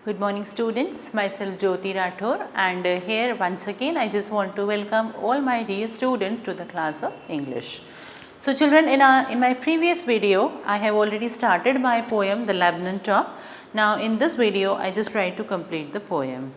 Good morning students, myself Jyoti Rathore, and here once again I just want to welcome all my dear students to the class of English. So children, in my previous video I have already started my poem The Lebanon Top. Now in this video I just try to complete the poem.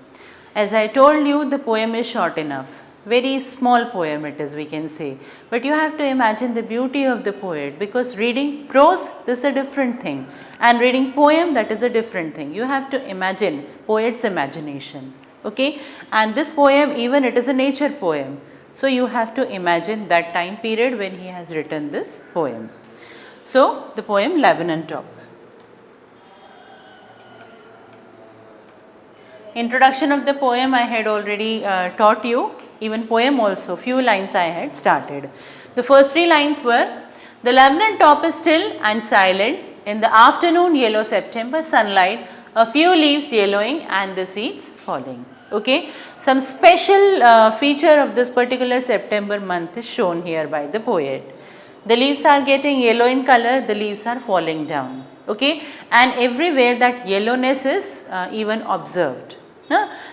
As I told you, the poem is short enough. Very small poem it is, we can say, but you have to imagine the beauty of the poet, because reading prose, this is a different thing, and reading poem, that is a different thing. You have to imagine poet's imagination, okay, and this poem, even it is a nature poem, so you have to imagine that time period when he has written this poem. So the poem Lebanon Top. Introduction of the poem I had already taught you. Even poem also, few lines I had started. The first 3 lines were, the Lebanon top is still and silent, in the afternoon yellow September sunlight, a few leaves yellowing and the seeds falling. Okay, some special feature of this particular September month is shown here by the poet. The leaves are getting yellow in color, the leaves are falling down. Okay, and everywhere that yellowness is even observed.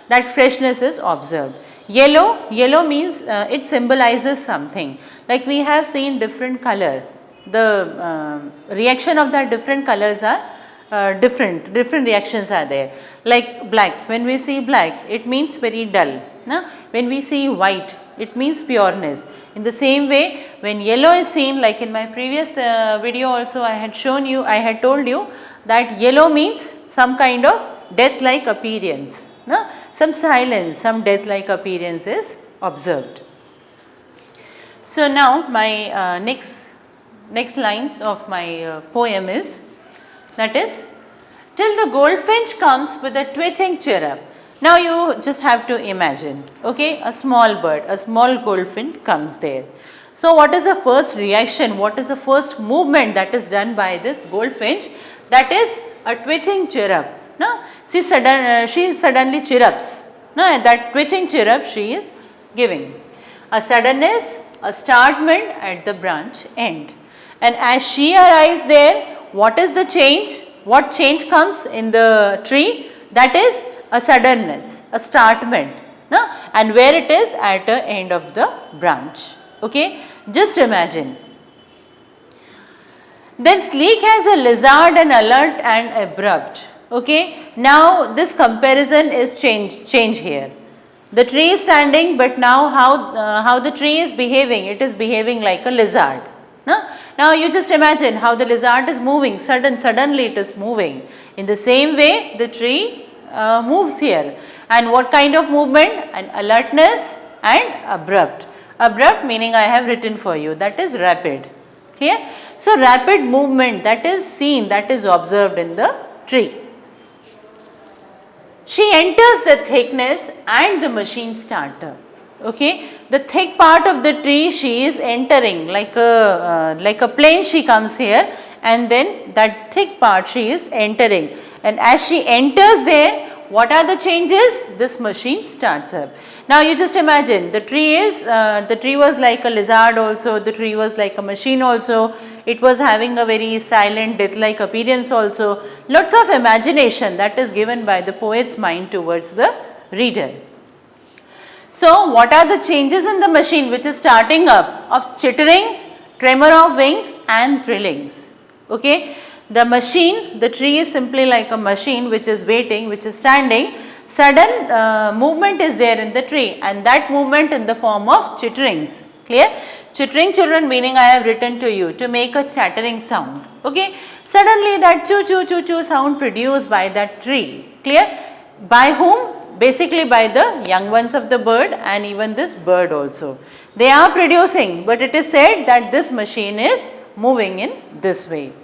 That freshness is observed. Yellow means it symbolizes something. Like we have seen different color. The reaction of that different colors are different reactions are there. Like black, when we see black, it means very dull. When we see white, it means pureness. In the same way, when yellow is seen, like in my previous video also I had told you that yellow means some kind of death-like appearance. Some silence, some death-like appearance is observed. So now my next lines of my poem is, that is, till the goldfinch comes with a twitching chirrup. Now you just have to imagine, okay, a small bird, a small goldfinch comes there. So what is the first reaction, what is the first movement that is done by this goldfinch? That is a twitching chirrup. She suddenly chirrups. That twitching chirrup she is giving. A suddenness, a startment at the branch end. And as she arrives there, what is the change? What change comes in the tree? That is a suddenness, a startment. And where it is? At the end of the branch. Okay, just imagine. Then sleek as a lizard and alert and abrupt. Okay, now this comparison is change here. The tree is standing, but now how the tree is behaving, it is behaving like a lizard. Now you just imagine how the lizard is moving, suddenly it is moving. In the same way the tree moves here. And what kind of movement? An alertness and abrupt. Abrupt meaning I have written for you, that is rapid. Clear? So rapid movement, that is seen, that is observed in the tree. She enters the thickness and the machine starter. Okay, the thick part of the tree she is entering, like a plane she comes here, and then that thick part she is entering. And as she enters there, what are the changes? This machine starts up. Now you just imagine, the tree was like a lizard also, the tree was like a machine also, it was having a very silent death-like appearance also. Lots of imagination that is given by the poet's mind towards the reader. So what are the changes in the machine which is starting up? Of chittering, tremor of wings and thrillings. Okay, the machine, the tree is simply like a machine which is waiting, which is standing. Sudden movement is there in the tree, and that movement in the form of chitterings. Clear? Chittering, children, meaning I have written to you, to make a chattering sound. Okay, suddenly that choo choo choo choo sound produced by that tree. Clear? By whom? Basically by the young ones of the bird and even this bird also. They are producing, but it is said that this machine is moving in this way.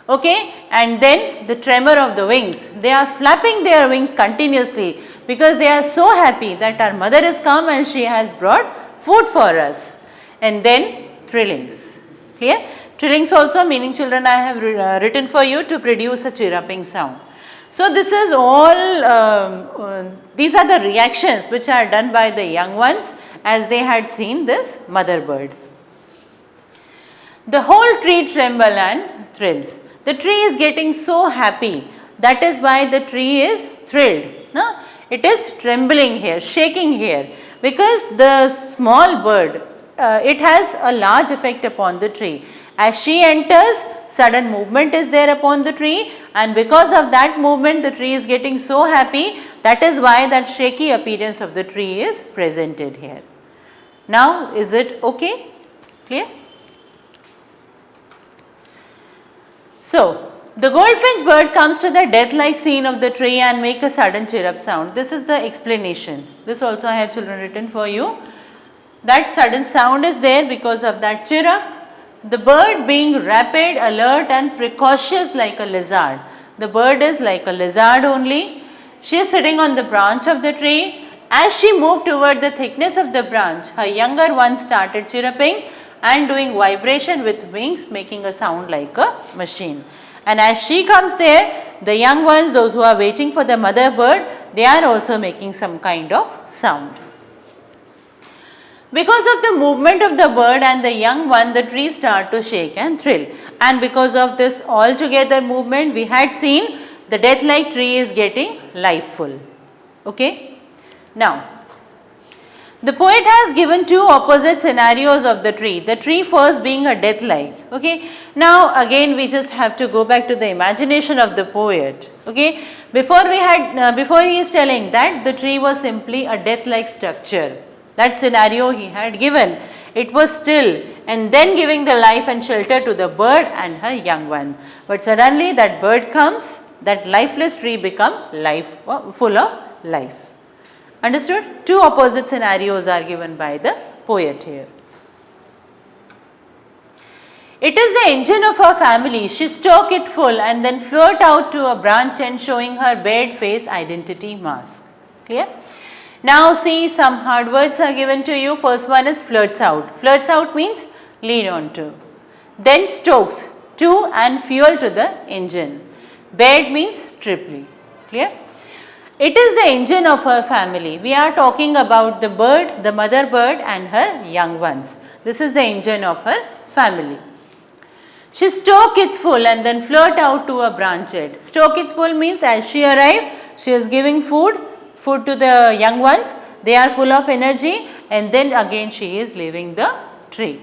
Okay, and then the tremor of the wings. They are flapping their wings continuously because they are so happy that our mother has come and she has brought food for us. And then thrillings. Clear? Thrillings also meaning, children, I have written for you to produce a chirruping sound. So this is all, these are the reactions which are done by the young ones as they had seen this mother bird. The whole tree trembles and thrills. The tree is getting so happy, that is why the tree is thrilled. No? It is trembling here, shaking here, because the small bird, it has a large effect upon the tree. As she enters, sudden movement is there upon the tree, and because of that movement the tree is getting so happy, that is why that shaky appearance of the tree is presented here. Now is it okay? Clear? So, the goldfinch bird comes to the death-like scene of the tree and make a sudden chirrup sound. This is the explanation. This also I have children written for you. That sudden sound is there because of that chirrup. The bird being rapid, alert and precautious like a lizard. The bird is like a lizard only. She is sitting on the branch of the tree. As she moved toward the thickness of the branch, her younger ones started chirruping and doing vibration with wings, making a sound like a machine. And as she comes there, the young ones, those who are waiting for the mother bird, they are also making some kind of sound. Because of the movement of the bird and the young one, the tree start to shake and thrill. And because of this altogether movement, we had seen the death-like tree is getting lifeful. Okay? Now, the poet has given two opposite scenarios of the tree first being a death-like. Okay? Now, again we just have to go back to the imagination of the poet. Okay? Before he is telling that the tree was simply a death-like structure. That scenario he had given, it was still and then giving the life and shelter to the bird and her young one. But suddenly that bird comes, that lifeless tree become full of life. Understood? Two opposite scenarios are given by the poet here. It is the engine of her family. She stoke it full and then float out to a branch end showing her bared face identity mask. Clear? Now see, some hard words are given to you. First one is flirts out. Flirts out means lead on to. Then stokes, to and fuel to the engine. Bared means triply. Clear? It is the engine of her family. We are talking about the bird, the mother bird and her young ones. This is the engine of her family. She stoke its full and then float out to a branch end. Stoke its full means as she arrived, she is giving food to the young ones. They are full of energy and then again she is leaving the tree.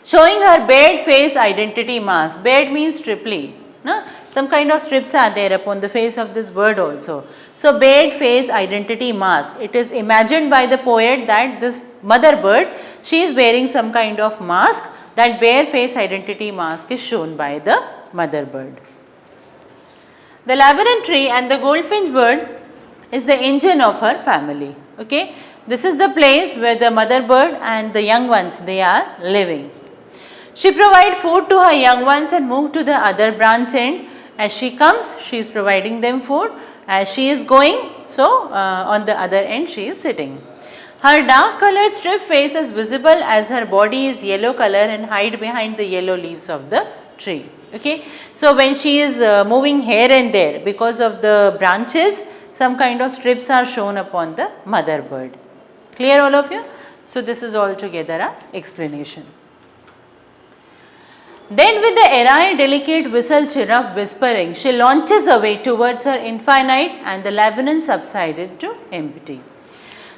Showing her bared face identity mask. Bared means triply. No? Some kind of strips are there upon the face of this bird also. So, bared face identity mask. It is imagined by the poet that this mother bird, she is wearing some kind of mask. That bare face identity mask is shown by the mother bird. The labyrinth tree and the goldfinch bird is the engine of her family. Okay? This is the place where the mother bird and the young ones, they are living. She provides food to her young ones and moves to the other branch end. As she comes, she is providing them food. As she is going, so on the other end she is sitting. Her dark colored strip face is visible as her body is yellow color and hide behind the yellow leaves of the tree. Okay? So when she is moving here and there, because of the branches, some kind of strips are shown upon the mother bird. Clear all of you? So this is altogether an explanation. Then with the awry delicate whistle chirrup whispering, she launches away towards her infinite and the labyrinth subsided to empty.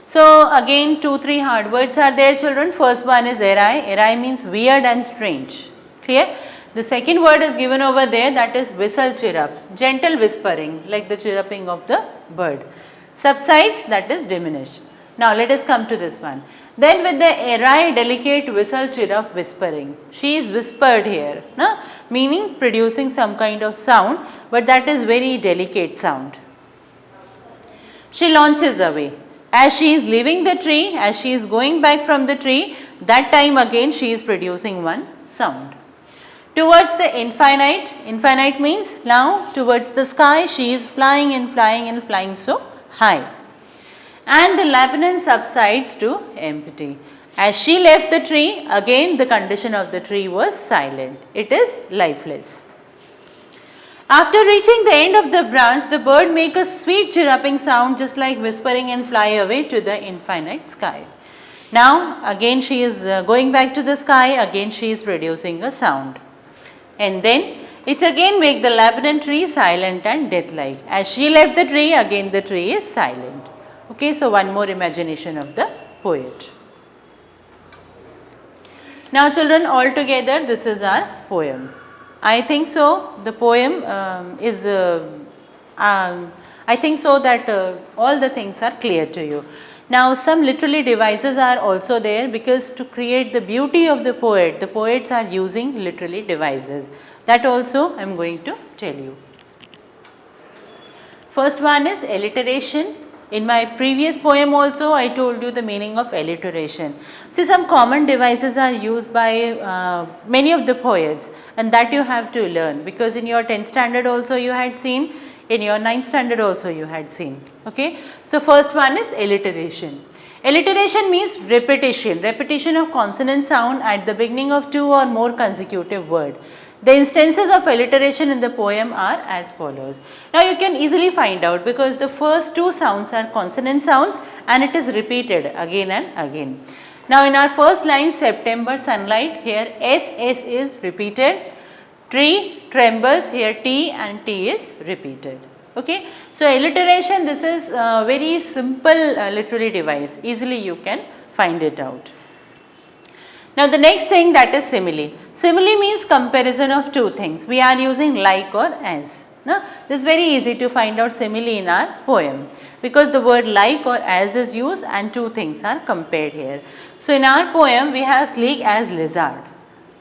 So again 2-3 hard words are there children. First one is awry. Awry means weird and strange. Clear? The second word is given over there, that is whistle chirrup. Gentle whispering like the chirruping of the bird. Subsides, that is diminished. Now let us come to this one. Then with the awry delicate whistle chirrup whispering. She is whispered here, no? Meaning producing some kind of sound, but that is very delicate sound. She launches away. As she is leaving the tree, as she is going back from the tree, that time again she is producing one sound. Towards the infinite, infinite means now towards the sky she is flying and flying and flying so high. And the labyrinth subsides to empty. As she left the tree, again the condition of the tree was silent. It is lifeless. After reaching the end of the branch, the bird makes a sweet chirruping sound just like whispering and fly away to the infinite sky. Now again she is going back to the sky, again she is producing a sound. And then It again make the Lebanon tree silent and death-like. As she left the tree, again the tree is silent. Okay, so one more imagination of the poet. Now children, all together this is our poem. I think so the poem I think so that all the things are clear to you. Now some literary devices are also there, because to create the beauty of the poets are using literary devices. That also I am going to tell you. First one is alliteration. In my previous poem also I told you the meaning of alliteration. See, some common devices are used by many of the poets, and that you have to learn, because in your 10th standard also you had seen, in your 9th standard also you had seen. Okay. So first one is alliteration. Alliteration means repetition of consonant sound at the beginning of two or more consecutive words. The instances of alliteration in the poem are as follows. Now you can easily find out, because the first two sounds are consonant sounds and it is repeated again and again. Now in our first line, September sunlight, here S is repeated, tree trembles, here T and T is repeated. Okay. So alliteration, this is a very simple literary device, easily you can find it out. Now the next thing, that is simile. Simile means comparison of two things. We are using like or as. Now this is very easy to find out simile in our poem, because the word like or as is used and two things are compared here. So in our poem we have sleek as lizard.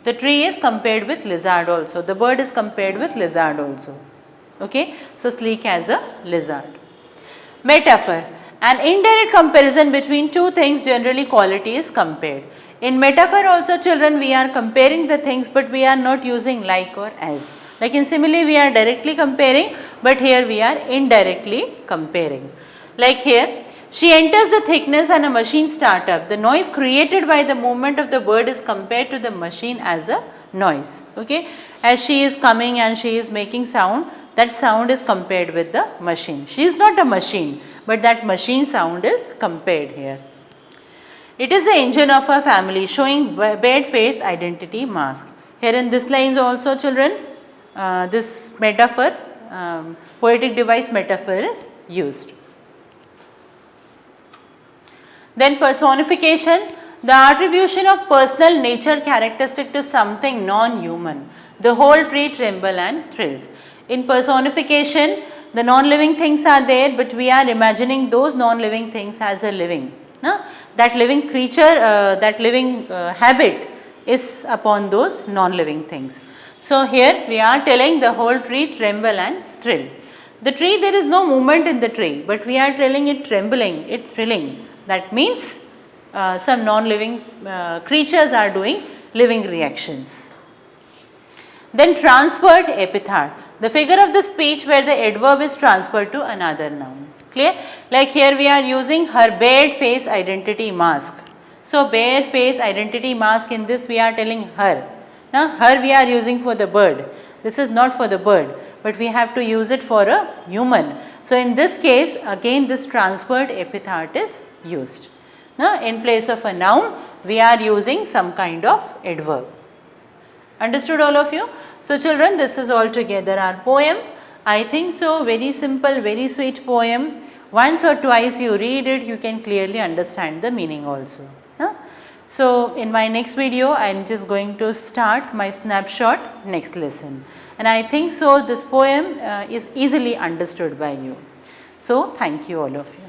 The tree is compared with lizard also. The bird is compared with lizard also. Okay. So sleek as a lizard. Metaphor. An indirect comparison between two things, generally quality is compared. In metaphor also children, we are comparing the things, but we are not using like or as. Like in simile we are directly comparing, but here we are indirectly comparing. Like here, she enters the thickness and a machine start up. The noise created by the movement of the bird is compared to the machine as a noise. Okay. As she is coming and she is making sound, that sound is compared with the machine. She is not a machine, but that machine sound is compared here. It is the engine of a family, showing bad face, identity, mask. Here in this lines also children, this metaphor, poetic device metaphor is used. Then personification, the attribution of personal nature characteristic to something non-human. The whole tree tremble and thrills. In personification, the non-living things are there, but we are imagining those non-living things as a living. No? That living creature, that living habit is upon those non-living things. So here we are telling the whole tree tremble and thrill. The tree, there is no movement in the tree, but we are telling it trembling, it thrilling. That means some non-living creatures are doing living reactions. Then transferred epithet, the figure of the speech where the adverb is transferred to another noun. Clear? Like here we are using her bare face identity mask. So bare face identity mask, in this we are telling her. Now her we are using for the bird. This is not for the bird, but we have to use it for a human. So in this case again this transferred epithet is used. Now in place of a noun we are using some kind of adverb. Understood all of you? So children, this is all together our poem. I think so, very simple, very sweet poem. Once or twice you read it, you can clearly understand the meaning also. Huh? So in my next video, I am just going to start my snapshot next lesson. And I think so this poem is easily understood by you. So thank you all of you.